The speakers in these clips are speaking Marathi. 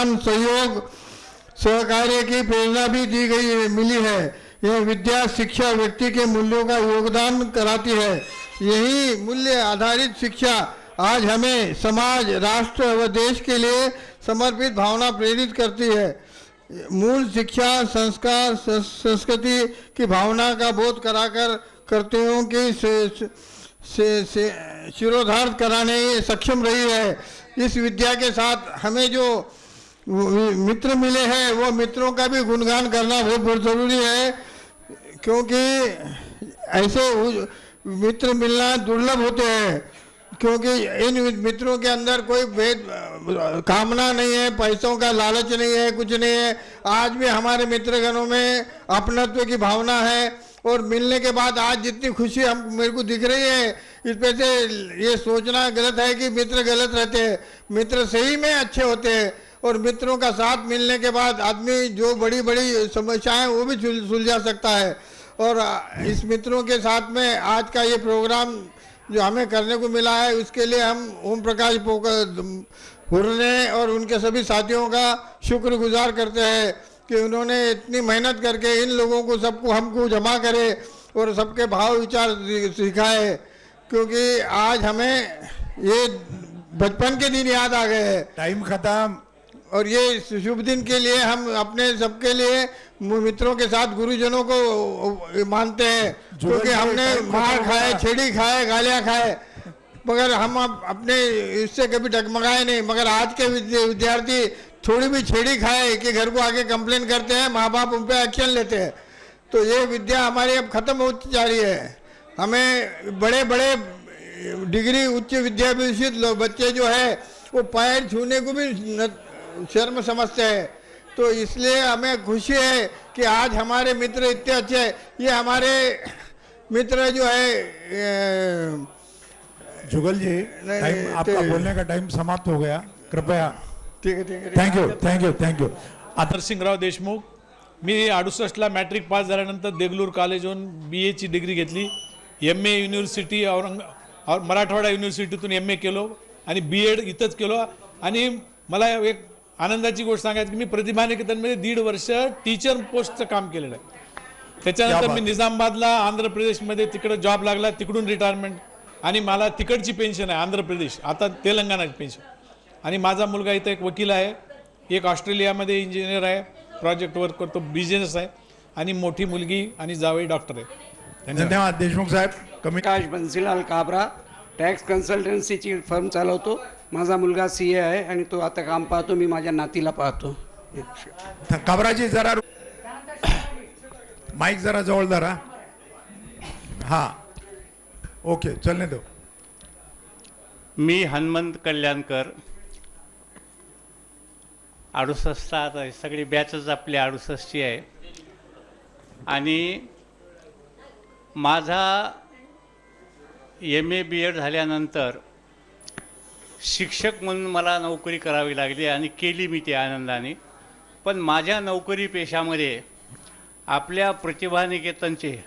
सहयोग सहकार्य की प्रेरणा भी दी गई मिली है। यह विद्या शिक्षा व्यक्ति के मूल्यों का योगदान कराती है। यही मूल्य आधारित शिक्षा आज हमें समाज राष्ट्र व देश के लिए समर्पित भावना प्रेरित करती है। मूल शिक्षा संस्कार संस्कृति की भावना का बोध कराकर कर्तव्यों की शिरोधार्य कराने सक्षम रही है। इस विद्या के साथ हमें जो मित्र मिले हैं वो मित्रों का भी गुणगान करना बहुत जरूरी है, क्योंकि ऐसे मित्र मिलना दुर्लभ होते हैं। क्योंकि इन मित्रों के अंदर कोई भेद कामना नहीं है, पैसों का लालच नहीं है, कुछ नहीं है। आज भी हमारे मित्रगणों में अपनत्व की भावना है और मिलने के बाद आज जितनी खुशी हम मेरे को दिख रही है, इस पे से ये सोचना गलत है कि मित्र गलत रहते हैं। मित्र सही में अच्छे होते हैं और मित्रों का साथ मिलने के बाद आदमी जो बड़ी बड़ी समस्याएं वो भी सुलझा सकता है। और इस मित्रों के साथ में आज का ये प्रोग्राम जो हमें करने को मिला है उसके लिए हम ओम प्रकाश हुर्रे और उनके सभी साथियों का शुक्रगुजार करते हैं कि उन्होंने इतनी मेहनत करके इन लोगों को सबको हमको जमा करे और सबके भाव विचार सिखाए। क्योंकि आज हमें ये बचपन के दिन याद आ गए हैं। टाइम खत्म। और ये शुभ दिन के लिए हम अपने सबके लिए मित्रों के साथ गुरुजनों को मानते हैं, क्योंकि हमने मार खाए, छेड़ी खाए, गालियां खाए, मगर हम अपने इससे कभी डगमगाए नहीं। मगर आज के विद्यार्थी थोड़ी भी छेड़ी खाए कि घर को आके कंप्लेन करते हैं, माँ बाप उन पर एक्शन लेते हैं। तो ये विद्या हमारी अब खत्म होती जा रही है। हमें बड़े बड़े डिग्री उच्च विद्याभूषित बच्चे जो है वो पैर छूने को भी शर्म समझते हैं। तो इसलिए हमें खुशी है कि आज हमारे मित्र इतने अच्छे हैं। ये हमारे मित्र जो है जुगल जी, टाइम आपका बोलने का टाइम समाप्त हो गया, कृपया। ठीक है। थँक्यू। आदर्शसिंगराव देशमुख, मी 68ला मॅट्रिक पास झाल्यानंतर देगलूर कॉलेजहून BA ची डिग्री घेतली। MA युनिव्हर्सिटी और मराठवाडा युनिव्हर्सिटीतून MA केलो आणि BEd इथंच केलो। आणि मला एक आनंदाची गोष्ट सांगायची की मी प्रतिभा निकेतनमध्ये 1.5 वर्ष टीचर पोस्टचं काम केलेलं आहे। त्याच्यानंतर मी निजामाबादला आंध्र प्रदेशमध्ये तिकडे जॉब लागला, तिकडून रिटायरमेंट आणि मला तिकडची पेन्शन आहे आंध्र प्रदेश, आता तेलंगणाची पेन्शन। आणि माझा मुलगा इथं एक वकील आहे, एक ऑस्ट्रेलियामध्ये इंजिनियर आहे, प्रोजेक्ट वर्क करतो, बिझनेस आहे, आणि मोठी मुलगी आणि जावई डॉक्टर आहे। धन्यवाद देशमुख साहेब। प्रकाश बन्सीलाल काबरा, टॅक्स कन्सल्टन्सीची फर्म चालवतो। माझा मुलगा CA आहे आणि तो आता काम पाहतो, मी माझ्या नातीला पाहतो। काबराजी जरा माइक जरा जवळ धरा। हाँ ओके, चलने दो। मी हनुमंत कल्याणकर, 68 आता सगळी बॅचच आपली 68ची आहे। आणि माझा MA BEd झाल्यानंतर शिक्षक म्हणून मला नोकरी करावी लागली आणि केली मी ती आनंदाने। पण माझ्या नोकरी पेशामध्ये आपल्या प्रतिभा निकेतनचे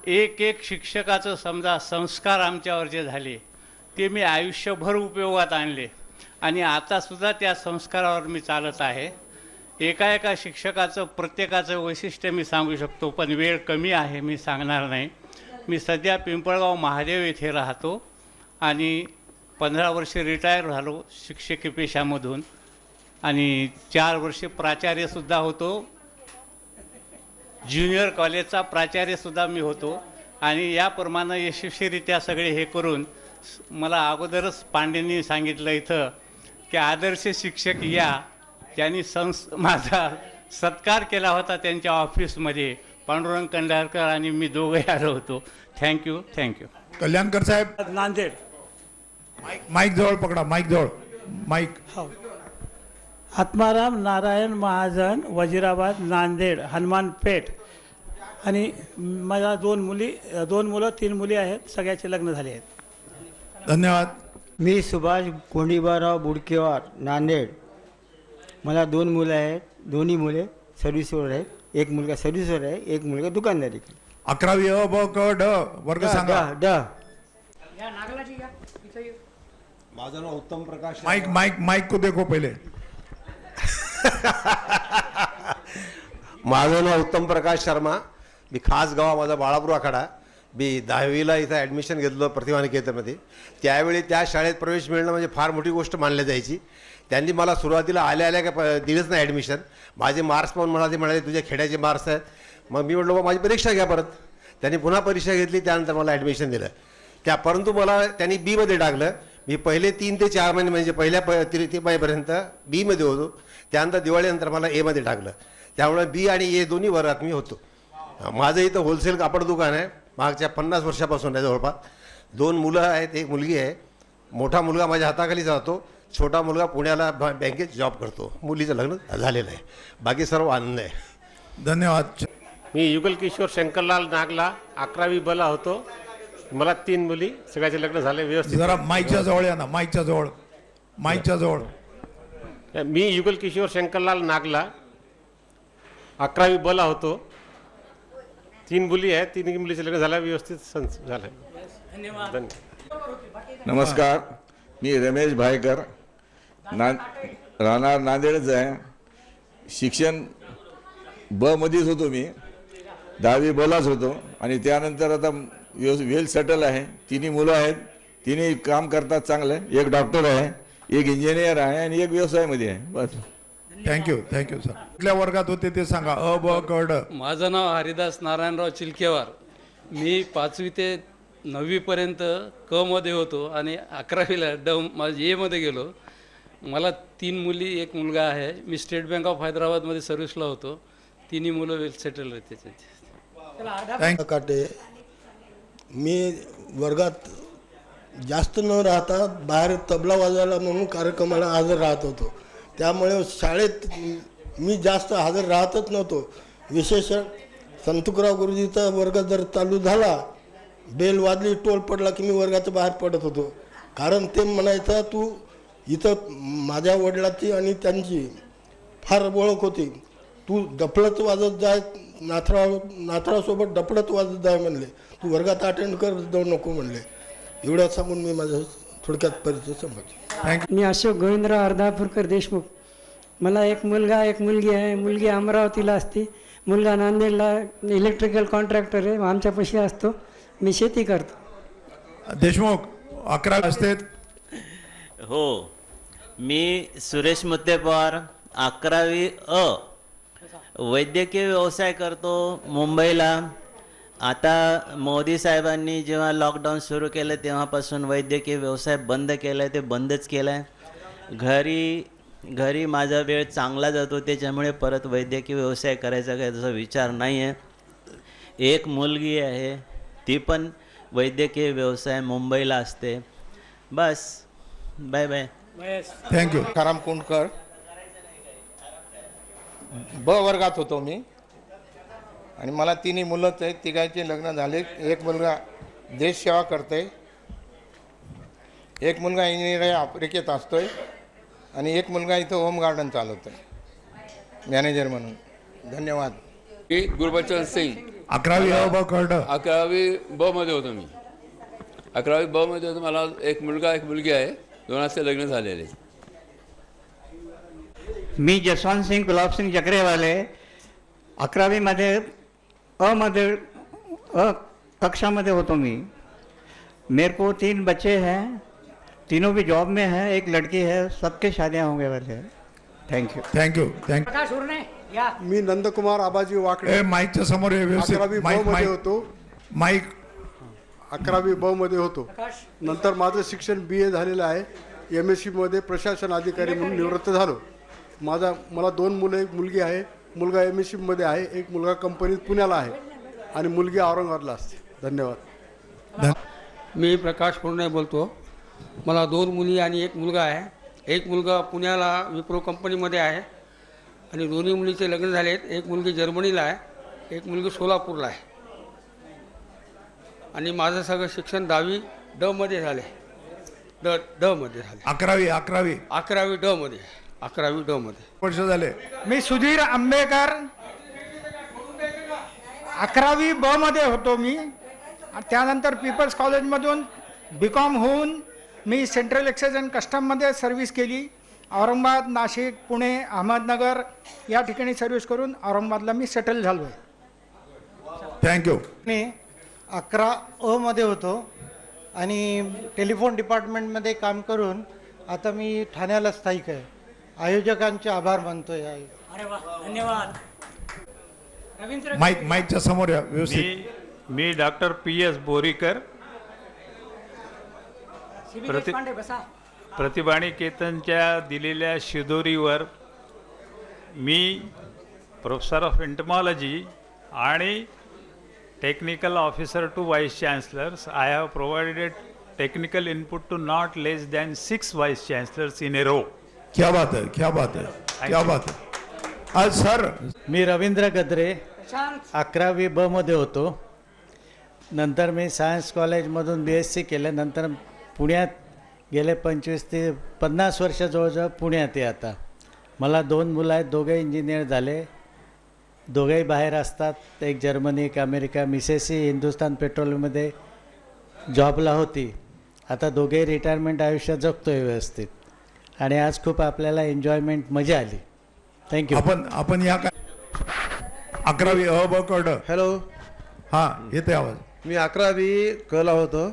एक शिक्षकाचं समजा संस्कार आमच्यावर जे झाले ते मी आयुष्यभर उपयोगात आणले आणि आतासुद्धा त्या संस्कारावर मी चालत आहे। एका शिक्षकाचं प्रत्येकाचं वैशिष्ट्य मी सांगू शकतो, पण वेळ कमी आहे, मी सांगणार नाही। मी सध्या पिंपळगाव महादेव येथे राहतो आणि 15 वर्षे रिटायर झालो शिक्षकी पेशामधून आणि 4 वर्षे प्राचार्यसुद्धा होतो, ज्युनियर कॉलेजचा प्राचार्यसुद्धा मी होतो। आणि याप्रमाणे यशस्वीरित्या सगळे हे करून मला अगोदरच पांडेंनी सांगितलं इथं की आदर्श शिक्षक या, त्यांनी माझा सत्कार केला होता त्यांच्या ऑफिसमध्ये, पांडुरंग कंडारकर आणि मी दोघे आलो होतो। थँक्यू। कल्याणकर साहेब, नांदेड। माइक जवळ पकडा, माइक जवळ, माइक। आत्माराम नारायण महाजन, वजीराबाद, नांदेड, हनुमान पेठ। आणि मला 2 मुलं 3 मुली आहेत, सगळ्याचे लग्न झाले आहेत। धन्यवाद। मी सुभाष गोंडीबाराव बुडकेवार, नांदेड। मला 2 मुलं आहेत, दोन्ही मुले सर्व्हिसवर आहेत। एक मुलगा सर्व्हिसवर आहे, एक मुलगा दुकानदारी। 11वी अ ब क ड वर्ग सांगा। माझं नाव उत्तम प्रकाश। माइक को देखो पहले। माझं नाव उत्तम प्रकाश शर्मा. मी खास गाव माझा बाळापूर आखाडा. मी 10वीला इथं ॲडमिशन घेतलं प्रतिभा निकेतनमध्ये. त्यावेळी त्या शाळेत प्रवेश मिळणं म्हणजे फार मोठी गोष्ट मानली जायची. त्यांनी मला सुरुवातीला आल्या का दिलंच नाही ॲडमिशन. माझे मार्क्स पाहून म्हणाले तुझ्या खेड्याचे मार्क्स आहेत. मग मी म्हटलं माझी परीक्षा घ्या परत. त्यांनी पुन्हा परीक्षा घेतली, त्यानंतर मला ॲडमिशन दिलं. परंतु मला त्यांनी बीमध्ये टाकलं. मी पहिले 3 ते 4 महिने म्हणजे पहिल्या तृतीयपर्यंत बीमध्ये होतो. त्यानंतर दिवाळीनंतर मला एमध्ये टाकलं. त्यामुळे बी आणि ए दोन्ही वर्गात मी होतो. माझं इथं होलसेल कापड दुकान आहे. मागच्या 50 वर्षापासून आहे जवळपास. 2 मुलं आहेत, 1 मुलगी आहे. मोठा मुलगा माझ्या हाताखाली जातो, छोटा मुलगा पुण्याला बँकेत जॉब करतो. मुलीचं लग्न झालेलं आहे. बाकी सर्व आनंद आहे. धन्यवाद. मी युगल किशोर शंकरलाल नागला 11वी बला होतो. मला 3 मुली, सगळ्याचे लग्न झाले व्यवस्थित. जरा माईकच्या जवळ या ना, माईकच्या जवळ. मी युगल किशोर शंकरलाल नागला 11वी बला होतो. 3 मुली आहेत, 3 मुलीचे लग्न झालं व्यवस्थित झालं. धन्यवाद. नमस्कार, मी रमेश भायकर, राहणार नांदेडच आहे. शिक्षण ब मध्येच होतो मी. 10वी बलाच होतो आणि त्यानंतर आता वेल सेटल आहे. 3 मुलं आहेत, 3 काम करतात चांगलं. एक डॉक्टर आहे, एक इंजिनियर आहे आणि एक व्यवसायामध्ये आहे. बस. Thank you sir. कुठल्या वर्गात होते ते सांगा. अ ब क ड. माझं नाव हरिदास नारायणराव चिलकेवार. मी 5वी ते 9वी पर्यंत क मध्ये होतो आणि 11वीला एमध्ये गेलो. मला 3 मुली, 1 मुलगा आहे. मी स्टेट बँक ऑफ हैदराबादमध्ये सर्व्हिसला होतो. 3 मुलं वेल सेटल आहेत त्याच्यात. काटे. मी वर्गात जास्त न राहता बाहेर तबला वाजवायला म्हणून कार्यक्रमाला हजर राहत होतो. त्यामुळे शाळेत मी जास्त हजर राहतच नव्हतो. विशेष संतुकराव गुरुजीचा वर्ग जर चालू झाला, बेल वाजली, टोल पडला की मी वर्गाच्या बाहेर पडत होतो. कारण ते म्हणायचं तू इथं माझ्या वडिलाची आणि त्यांची फार ओळख होती. तू डफळत वाजत जाय, नाथरासोबत डफळत वाजत जाय म्हणले. तू वर्गात अटेंड कर जाऊ नको म्हणले. एवढ्या सांगून मी माझं थोडक्यात परिचय संपवतो. मी अशोक गोविंदराव अर्धापूरकर देशमुख. मला 1 मुलगा, 1 मुलगी आहे. मुलगी अमरावतीला असते, मुलगा नांदेडला इलेक्ट्रिकल कॉन्ट्रॅक्टर आहे. आमच्यापाशी असतो. मी शेती करतो. देशमुख 11 असते. हो, मी सुरेश मुत्ते पवार 11वी अ. वैद्यकीय व्यवसाय करतो मुंबईला. आता मोदी साहेबांनी जेव्हा लॉकडाऊन सुरू केलं तेव्हापासून वैद्यकीय व्यवसाय बंद केला आहे. ते बंदच केला आहे. घरी माझा वेळ चांगला जातो, त्याच्यामुळे परत वैद्यकीय व्यवसाय करायचा काही तसा विचार नाही आहे. 1 मुलगी आहे, ती पण वैद्यकीय व्यवसाय मुंबईला असते. बस, बाय बाय. थँक्यू. खाराम कुंडकर. ब वर्गात होतो मी आणि मला 3 मुलंच आहेत. 3घांचे लग्न झाले. 1 मुलगा देशसेवा करतोय, 1 मुलगा इंजिनियर आहे, आफ्रिकेत असतोय आणि 1 मुलगा इथं होम गार्डन चालवतोय मॅनेजर म्हणून. धन्यवाद. गुरबचन सिंग. 11वी अ ब क ड. 11वी ब मध्ये होतो मी. 11वी ब मध्ये होतो. मला 1 मुलगा, 1 मुलगी आहे. 2चे लग्न झालेले. मी जसवंत सिंग, गुलाब सिंग चक्रेवाले. 11वीमध्ये अ कक्षा होतो मी. मेरे को 3 बच्चे हैं, तीनों भी जॉब में हैं. 1 लड़की है. सबके शादियां होंगे वाले हैं. थँक्यू. मी नंदकुमार आबाजी वाकडे. माईकच्या समोर व्यवस्थित. 11वी ब मध्ये होतो. माईक. 11वी ब मध्ये होतो. नंतर माझं शिक्षण BA झालेलं आहे. MSc मध्ये प्रशासन अधिकारी म्हणून निवृत्त झालो. मला 2 मुलं, 1 मुलगी आहे. मुलगा MSc मध्ये आहे, 1 मुलगा कंपनीत पुण्याला आहे आणि मुलगी औरंगाबादला असते. धन्यवाद. मी प्रकाश पुणे बोलतो. मला 2 मुली आणि 1 मुलगा आहे. 1 मुलगा पुण्याला विप्रो कंपनीमध्ये आहे आणि दोन्ही मुलीचे लग्न झाले आहेत. 1 मुलगी जर्मनीला आहे, 1 मुलगी सोलापूरला आहे. आणि माझं सगळं शिक्षण 10वी ड मध्ये झाले. ड मध्ये झाले. 11वी 11वी ड मध्ये. 11वी ड मध्ये वर्ष झाले. मी सुधीर आंबेकर. 11वी ब मध्ये होतो मी. त्यानंतर पीपल्स कॉलेजमधून BCom होऊन मी सेंट्रल एक्साइज अँड कस्टममध्ये सर्व्हिस केली. औरंगाबाद, नाशिक, पुणे, अहमदनगर या ठिकाणी सर्व्हिस करून औरंगाबादला मी सेटल झालो आहे. थँक्यू. मी 11 मध्ये होतो आणि टेलिफोन डिपार्टमेंटमध्ये काम करून आता मी ठाण्याला स्थायिक आहे. आयोजकांचे आभार मानतोय. अरे वा, धन्यवाद. माईकच्या समोर या व्यवस्थित. मी डॉक्टर PS बोरीकर, प्रतिभानिकेतनच्या दिलेल्या शिदोरीवर मी प्रोफेसर ऑफ एंटमॉलॉजी आणि technical officer to vice chancellors. I have provided technical input to not less than 6 vice chancellors in a row. क्या बात है, क्या बात है, क्या बात है. आज सर, मी रवींद्र गद्रे 11वी ब मध्ये होतो. नंतर मी सायन्स कॉलेजमधून BSc केलं. नंतर पुण्यात गेले 25 ते 50 वर्ष जवळजवळ पुण्यात आहे. आता मला 2 मुलं आहेत, दोघे इंजिनियर झाले, दोघेही बाहेर असतात. एक जर्मनी, एक अमेरिका. मिसेसही हिंदुस्तान पेट्रोलमध्ये जॉबला होती. आता दोघेही रिटायरमेंट आयुष्य जगतोय व्यवस्थित. आणि आज खूप आपल्याला एन्जॉयमेंट, मजा आली. थँक्यू. आपण या काय 11वी अ ब क ड. हॅलो. हां, येते आवाज. मी 11वी कला होतो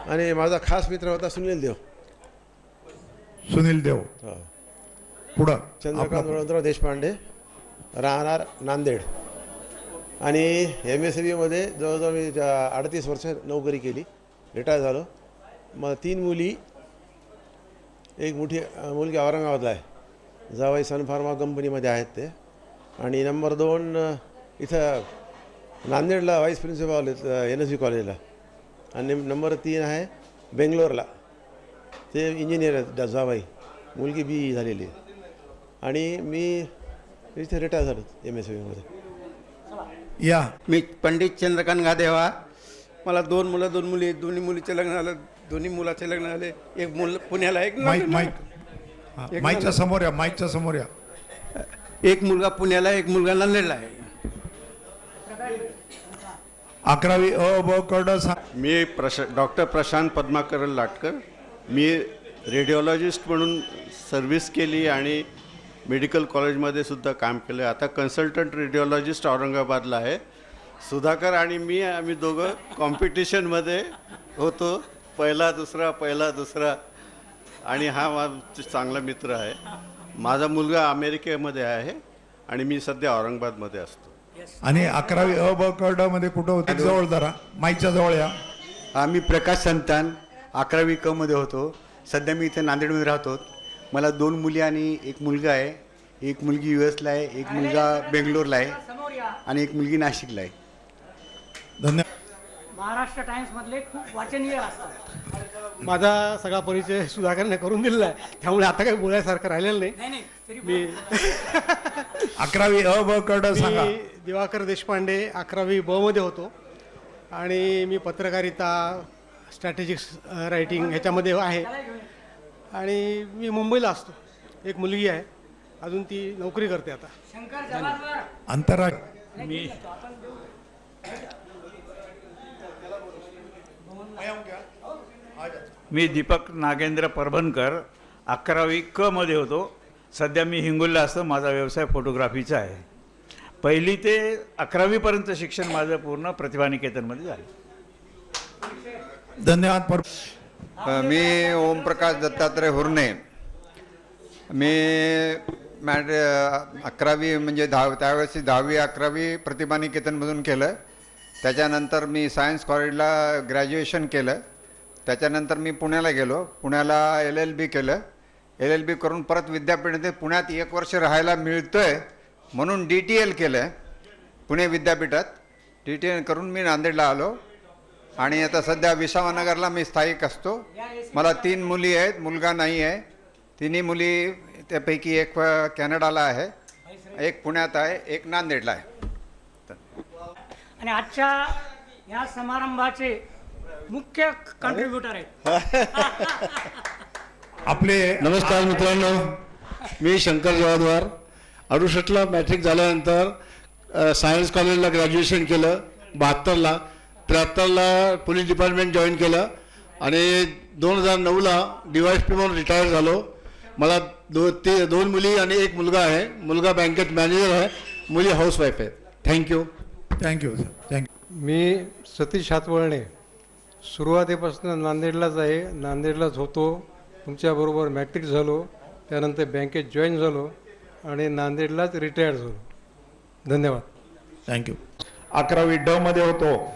आणि माझा खास मित्र होता सुनील देव. सुनील देव. पुढं चंद्रकांत वळवंतराव देशपांडे, राहणार नांदेड. आणि MSCBमध्ये जवळजवळ मी 38 वर्ष नोकरी केली, रिटायर झालो. मग 3 मुली, एक मोठी मुलगी औरंगाबादला आहे, जावई सनफार्मा कंपनीमध्ये आहेत ते. आणि नंबर 2 इथं नांदेडला व्हाईस प्रिन्सिपल NSB कॉलेजला. आणि नंबर 3 आहे बेंगलोरला, ते इंजिनियर आहेत जावई, मुलगी BE झालेली आहे. आणि मी इथे रिटायर झालो MSCBमध्ये. या. मी पंडित चंद्रकांत गादेवा. मला 2 मुलं 2 मुली, दोन्ही मुलीचे लग्न झालं, दोन्ही मुलाचे लग्न झाले. एक मुल पुण्याला, एक माईकच्या समोर या, माईकच्या समोर या. एक मुलगा पुण्याला, एक मुलगा नांदेडला आहे. 11वी अ ब क ड. मी डॉक्टर प्रशांत पद्माकर लाटकर. मी रेडिओलॉजिस्ट म्हणून सर्व्हिस केली आणि मेडिकल कॉलेजमध्ये सुद्धा काम केलं. आता कन्सल्टंट रेडिओलॉजिस्ट औरंगाबादला आहे. सुधाकर आणि मी, आम्ही दोघं कॉम्पिटिशनमध्ये होतो, पहिला दुसरा. आणि हा माझा चांगला मित्र आहे. माझा मुलगा अमेरिकेमध्ये आहे आणि मी सध्या औरंगाबादमध्ये असतो. आणि 11वी अ ब क ड मध्ये कुठं होते? जवळ जरा माईकच्या जवळ या. आम्ही प्रकाश संतान 11वी क मध्ये होतो. सध्या मी इथे नांदेडमध्ये राहतो. मला 2 मुली आणि एक मुलगा आहे. एक मुलगी US ला आहे, एक मुलगा बेंगलोरला आहे आणि एक मुलगी नाशिकला आहे. धन्यवाद. महाराष्ट्र टाइम्समधले खूप वाचनीय असतात. माझा सगळा परिचय सुधाकरने करून दिलेला आहे, त्यामुळे आता काही बोलायसारखं राहिलेलं नाही. मी 11वी अ ब क ड सांगा. मी दिवाकर देशपांडे 11वी ब मध्ये होतो आणि मी पत्रकारिता, स्ट्रॅटेजिक रायटिंग ह्याच्यामध्ये आहे. आणि मी मुंबईला असतो. एक मुलगी आहे, अजून ती नोकरी करते आता. आंतरराष्ट्रीय. मी दीपक नागेंद्र परभणकर 11वी क मध्ये होतो. सध्या मी हिंगोलीला असतो. माझा व्यवसाय फोटोग्राफीचा आहे. 1ली ते 11वी पर्यंत शिक्षण माझं पूर्ण प्रतिभानिकेतनमध्ये झालं. धन्यवाद. मी ओमप्रकाश दत्तात्रय हुर्णे. मी 11वी म्हणजे त्यावेळेस 10वी 11वी प्रतिभानिकेतनमधून केलं. त्याच्यानंतर मी सायन्स कॉलेजला ग्रॅज्युएशन केलं. त्याच्यानंतर मी पुण्याला गेलो. पुण्याला LLB केलं. LLB करून परत विद्यापीठात पुण्यात 1 वर्ष राहायला मिळतंय म्हणून DTL केलं पुणे विद्यापीठात. DTL करून मी नांदेडला आलो आणि आता सध्या विसावानगरला मी स्थायिक असतो. मला 3 मुली आहेत, मुलगा नाही आहे. 3ही मुली, त्यापैकी एक कॅनडाला आहे, एक पुण्यात आहे, एक नांदेडला आहे. आणि आजच्या या समारंभाचे मुख्य कॉन्ट्रीब्युटर आहेत आपले. नमस्कार मित्रांनो, मी शंकर जवादवार. 68ला मॅट्रिक झाल्यानंतर सायन्स कॉलेजला ग्रॅज्युएशन केलं. 72ला 73ला पोलीस डिपार्टमेंट जॉईन केलं आणि 2009ला DYSP म्हणून रिटायर झालो. मला दोन मुली आणि एक मुलगा आहे. मुलगा बँकेत मॅनेजर आहे, मुली हाऊसवाईफ आहे. थँक्यू. Thank you sir. थँक्यू. मी सतीश हातवळणे सुरुवातीपासून नांदेडलाच आहे, नांदेडलाच होतो. तुमच्याबरोबर मॅट्रिक झालो, त्यानंतर बँकेत जॉईन झालो आणि नांदेडलाच रिटायर झालो. धन्यवाद. थँक्यू. 11वी ड मध्ये होतो.